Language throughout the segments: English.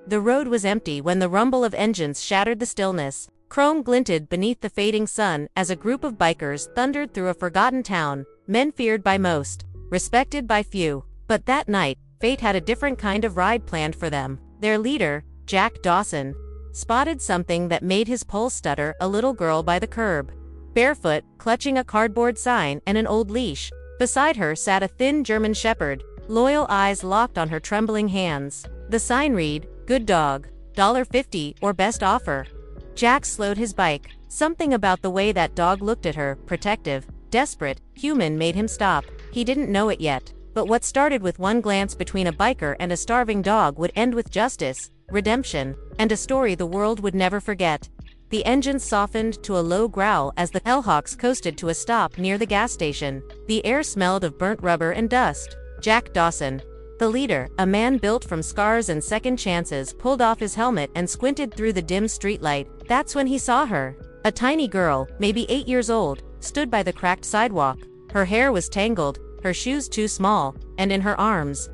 The road was empty when the rumble of engines shattered the stillness. Chrome glinted beneath the fading sun as a group of bikers thundered through a forgotten town, men feared by most, respected by few. But that night, fate had a different kind of ride planned for them. Their leader, Jack Dawson, spotted something that made his pulse stutter: a little girl by the curb, barefoot, clutching a cardboard sign and an old leash. Beside her sat a thin German shepherd, loyal eyes locked on her trembling hands. The sign read, "Good dog, $50 or best offer." Jack slowed his bike. Something about the way that dog looked at her, protective, desperate, human, made him stop. He didn't know it yet, but what started with one glance between a biker and a starving dog would end with justice, redemption, and a story the world would never forget. The engine softened to a low growl as the Hellhawks coasted to a stop near the gas station. The air smelled of burnt rubber and dust. Jack Dawson, the leader, a man built from scars and second chances, pulled off his helmet and squinted through the dim streetlight. That's when he saw her. A tiny girl, maybe 8 years old, stood by the cracked sidewalk. Her hair was tangled, her shoes too small, and in her arms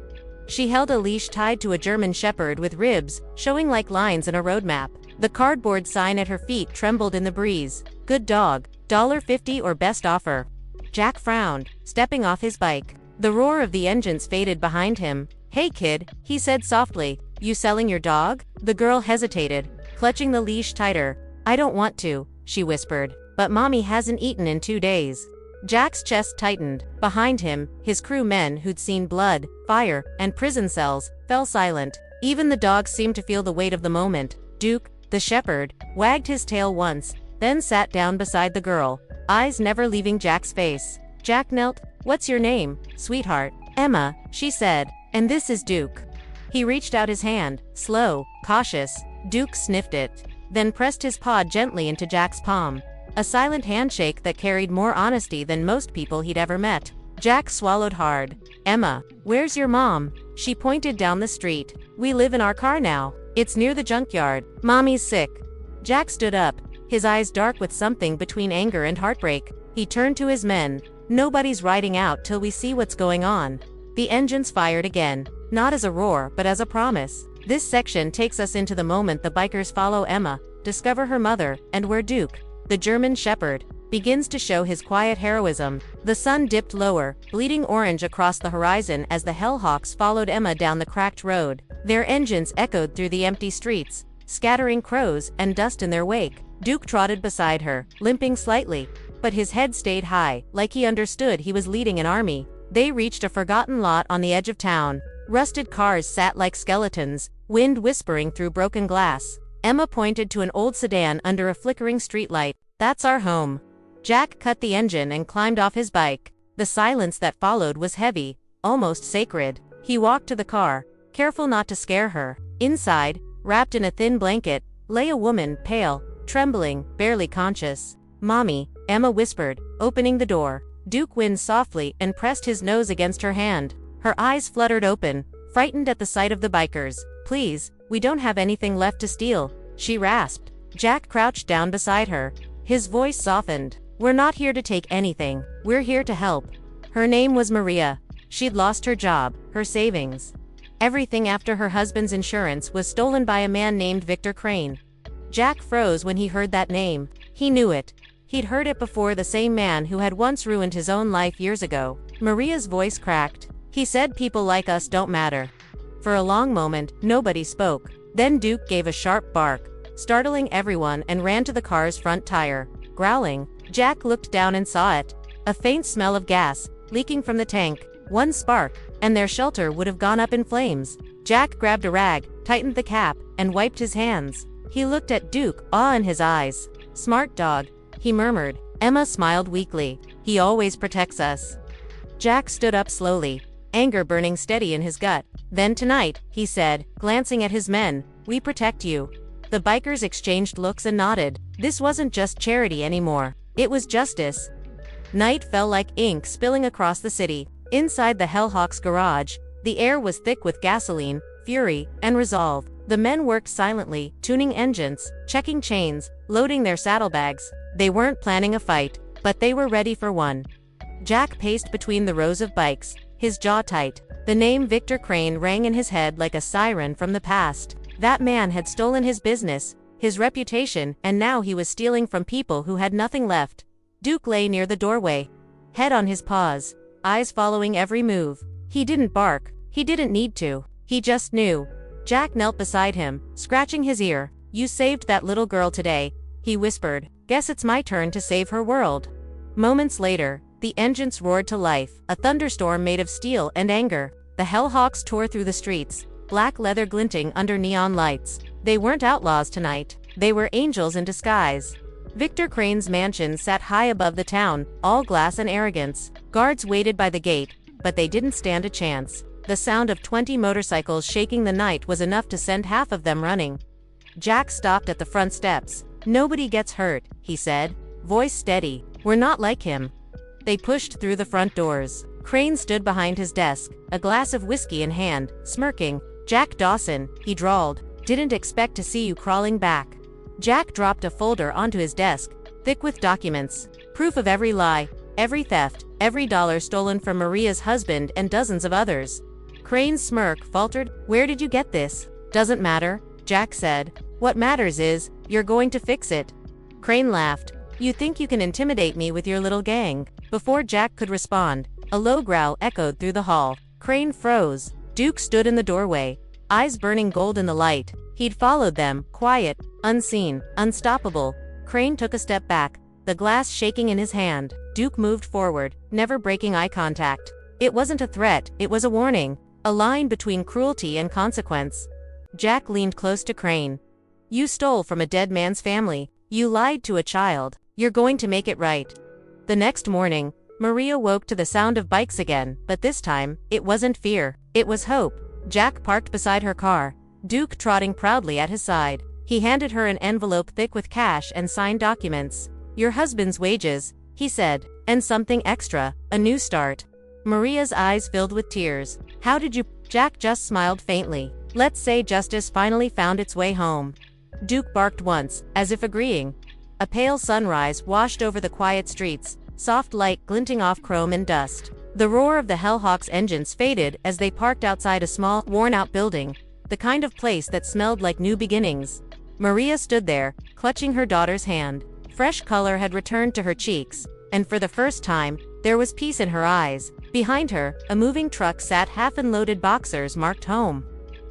she held a leash tied to a German shepherd with ribs showing like lines in a road map. The cardboard sign at her feet trembled in the breeze. "Good dog, $50 or best offer." Jack frowned, stepping off his bike. The roar of the engines faded behind him. "Hey kid," he said softly, "you selling your dog?" The girl hesitated, clutching the leash tighter. "I don't want to," she whispered, "but mommy hasn't eaten in 2 days." Jack's chest tightened. Behind him, his crewmen, who'd seen blood, fire, and prison cells, fell silent. Even the dog seemed to feel the weight of the moment. Duke, the shepherd, wagged his tail once, then sat down beside the girl, eyes never leaving Jack's face. Jack knelt. "What's your name, sweetheart?" "Emma," she said. "And this is Duke." He reached out his hand, slow, cautious. Duke sniffed it, then pressed his paw gently into Jack's palm. A silent handshake that carried more honesty than most people he'd ever met. Jack swallowed hard. "Emma, where's your mom?" She pointed down the street. "We live in our car now. It's near the junkyard. Mommy's sick." Jack stood up, his eyes dark with something between anger and heartbreak. He turned to his men. "Nobody's riding out till we see what's going on." The engines fired again, not as a roar but as a promise. This section takes us into the moment the bikers follow Emma, discover her mother, and where Duke, the German shepherd, begins to show his quiet heroism. The sun dipped lower, bleeding orange across the horizon as the Hellhawks followed Emma down the cracked road. Their engines echoed through the empty streets, scattering crows and dust in their wake. Duke trotted beside her, limping slightly, but his head stayed high, like he understood he was leading an army. They reached a forgotten lot on the edge of town. Rusted cars sat like skeletons, wind whispering through broken glass. Emma pointed to an old sedan under a flickering streetlight. "That's our home." Jack cut the engine and climbed off his bike. The silence that followed was heavy, almost sacred. He walked to the car, careful not to scare her. Inside, wrapped in a thin blanket, lay a woman, pale, trembling, barely conscious. "Mommy," Emma whispered, opening the door. Duke winced softly and pressed his nose against her hand. Her eyes fluttered open, frightened at the sight of the bikers. "Please, we don't have anything left to steal," she rasped. Jack crouched down beside her. His voice softened. "We're not here to take anything. We're here to help." Her name was Maria. She'd lost her job, her savings. Everything after her husband's insurance was stolen by a man named Victor Crane. Jack froze when he heard that name. He knew it. He'd heard it before, the same man who had once ruined his own life years ago. Maria's voice cracked. "He said people like us don't matter." For a long moment, nobody spoke. Then Duke gave a sharp bark, startling everyone, and ran to the car's front tire. Growling, Jack looked down and saw it. A faint smell of gas, leaking from the tank. One spark, and their shelter would have gone up in flames. Jack grabbed a rag, tightened the cap, and wiped his hands. He looked at Duke, awe in his eyes. "Smart dog," he murmured. Emma smiled weakly. "He always protects us." Jack stood up slowly, anger burning steady in his gut. "Then tonight," he said, glancing at his men, "we protect you." The bikers exchanged looks and nodded. This wasn't just charity anymore. It was justice. Night fell like ink spilling across the city. Inside the Hellhawks garage, the air was thick with gasoline, fury, and resolve. The men worked silently, tuning engines, checking chains, loading their saddlebags. They weren't planning a fight, but they were ready for one. Jack paced between the rows of bikes, his jaw tight. The name Victor Crane rang in his head like a siren from the past. That man had stolen his business, his reputation, and now he was stealing from people who had nothing left. Duke lay near the doorway, head on his paws, eyes following every move. He didn't bark. He didn't need to. He just knew. Jack knelt beside him, scratching his ear. "You saved that little girl today," he whispered. "Guess it's my turn to save her world." Moments later, the engines roared to life, a thunderstorm made of steel and anger. The Hellhawks tore through the streets, black leather glinting under neon lights. They weren't outlaws tonight. They were angels in disguise. Victor Crane's mansion sat high above the town, all glass and arrogance. Guards waited by the gate, but they didn't stand a chance. The sound of 20 motorcycles shaking the night was enough to send half of them running. Jack stopped at the front steps. "Nobody gets hurt," he said, voice steady. "We're not like him." They pushed through the front doors. Crane stood behind his desk, a glass of whiskey in hand, smirking. "Jack Dawson," he drawled, "didn't expect to see you crawling back." Jack dropped a folder onto his desk, thick with documents. Proof of every lie, every theft, every dollar stolen from Maria's husband and dozens of others. Crane's smirk faltered. "Where did you get this?" "Doesn't matter," Jack said. "What matters is, you're going to fix it." Crane laughed. "You think you can intimidate me with your little gang?" Before Jack could respond, a low growl echoed through the hall. Crane froze. Duke stood in the doorway, eyes burning gold in the light. He'd followed them, quiet, unseen, unstoppable. Crane took a step back, the glass shaking in his hand. Duke moved forward, never breaking eye contact. It wasn't a threat, it was a warning. A line between cruelty and consequence. Jack leaned close to Crane. "You stole from a dead man's family. You lied to a child. You're going to make it right." The next morning, Maria woke to the sound of bikes again, but this time, it wasn't fear. It was hope. Jack parked beside her car, Duke trotting proudly at his side. He handed her an envelope thick with cash and signed documents. "Your husband's wages," he said, "and something extra, a new start." Maria's eyes filled with tears. "How did you—" Jack just smiled faintly. "Let's say justice finally found its way home." Duke barked once, as if agreeing. A pale sunrise washed over the quiet streets, soft light glinting off chrome and dust. The roar of the Hellhawks' engines faded as they parked outside a small, worn-out building, the kind of place that smelled like new beginnings. Maria stood there, clutching her daughter's hand. Fresh color had returned to her cheeks, and for the first time, there was peace in her eyes. Behind her, a moving truck sat half-unloaded boxers marked home.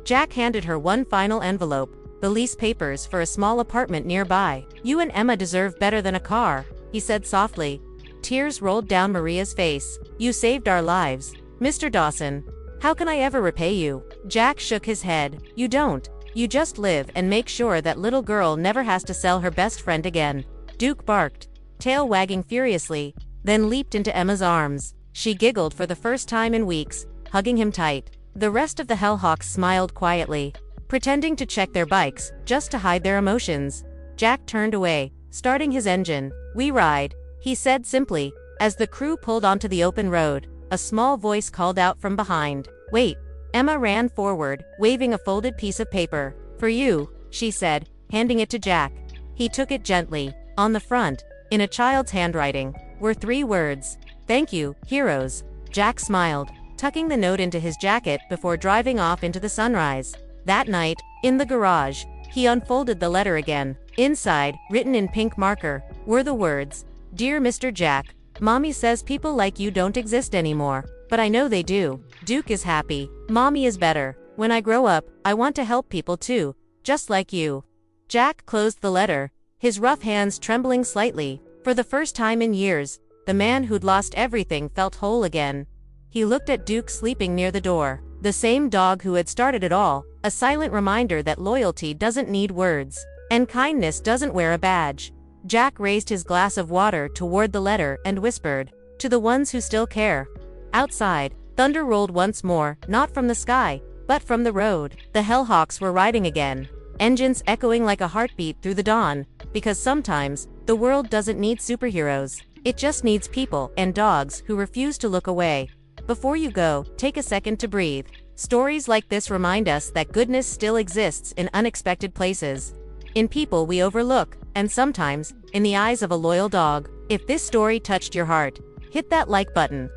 Jack handed her one final envelope, the lease papers for a small apartment nearby. "You and Emma deserve better than a car," he said softly. Tears rolled down Maria's face. "You saved our lives, Mr. Dawson. How can I ever repay you?" Jack shook his head. "You don't. You just live and make sure that little girl never has to sell her best friend again." Duke barked, tail wagging furiously, then leaped into Emma's arms. She giggled for the first time in weeks, hugging him tight. The rest of the Hellhawks smiled quietly, pretending to check their bikes, just to hide their emotions. Jack turned away, starting his engine. "We ride," he said simply. As the crew pulled onto the open road, a small voice called out from behind. "Wait." Emma ran forward, waving a folded piece of paper. "For you," she said, handing it to Jack. He took it gently. On the front, in a child's handwriting, were 3 words. "Thank you, heroes." Jack smiled, tucking the note into his jacket before driving off into the sunrise. That night, in the garage, he unfolded the letter again. Inside, written in pink marker, were the words, "Dear Mr. Jack, Mommy says people like you don't exist anymore, but I know they do. Duke is happy. Mommy is better. When I grow up, I want to help people too, just like you." Jack closed the letter, his rough hands trembling slightly. For the first time in years, the man who'd lost everything felt whole again. He looked at Duke sleeping near the door, the same dog who had started it all, a silent reminder that loyalty doesn't need words, and kindness doesn't wear a badge. Jack raised his glass of water toward the letter and whispered, "To the ones who still care." Outside, thunder rolled once more, not from the sky, but from the road. The Hellhawks were riding again, engines echoing like a heartbeat through the dawn, because sometimes, the world doesn't need superheroes. It just needs people and dogs who refuse to look away. Before you go, take a second to breathe. Stories like this remind us that goodness still exists in unexpected places. In people we overlook, and sometimes, in the eyes of a loyal dog. If this story touched your heart, hit that like button.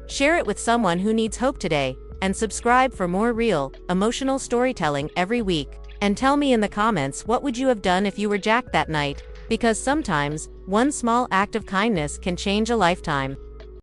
Share it with someone who needs hope today, and subscribe for more real, emotional storytelling every week. And tell me in the comments what would you have done if you were Jack that night, because sometimes, one small act of kindness can change a lifetime.